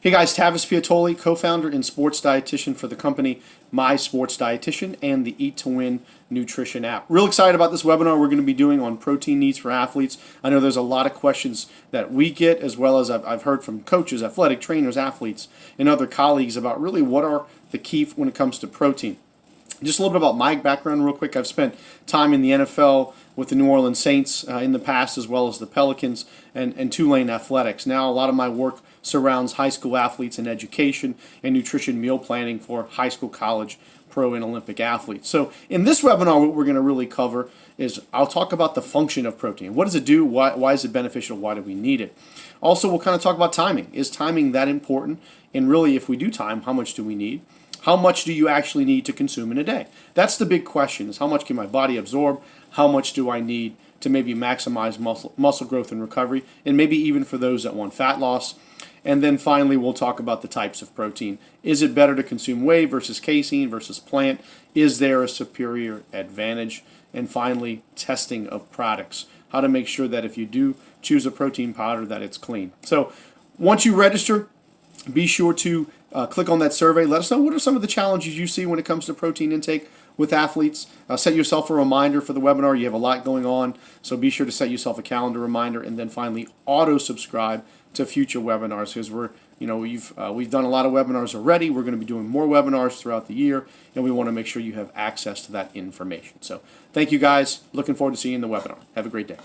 Hey guys, Tavis Piatoli, co-founder and sports dietitian for the company My Sports Dietitian and the Eat to Win nutrition app. Real excited about this webinar we're going to be doing on protein needs for athletes. I know there's a lot of questions that we get, as well as I've heard from coaches, athletic trainers, athletes, and other colleagues about really what are the key when it comes to protein. Just a little bit about my background real quick. I've spent time in the NFL with the New Orleans Saints in the past, as well as the Pelicans and Tulane Athletics. Now a lot of my work surrounds high school athletes and education and nutrition meal planning for high school, college, pro, and Olympic athletes. So in this webinar, what we're going to really cover is I'll talk about the function of protein. What does it do? Why is it beneficial? Why do we need it? Also, we'll kind of talk about timing. Is timing that important? And really, if we do time, how much do we need? How much do you actually need to consume in a day? That's the big question, is how much can my body absorb? How much do I need to maybe maximize muscle growth and recovery? And maybe even for those that want fat loss. And then finally, we'll talk about the types of protein. Is it better to consume whey versus casein versus plant? Is there a superior advantage? And finally, testing of products. How to make sure that if you do choose a protein powder, that it's clean. So once you register, be sure to click on that survey. Let us know what are some of the challenges you see when it comes to protein intake with athletes. Set yourself a reminder for the webinar. You have a lot going on, so be sure to set yourself a calendar reminder. And then finally, auto-subscribe to future webinars, because we've done a lot of webinars already. We're going to be doing more webinars throughout the year, and we want to make sure you have access to that information. So thank you guys. Looking forward to seeing you in the webinar. Have a great day.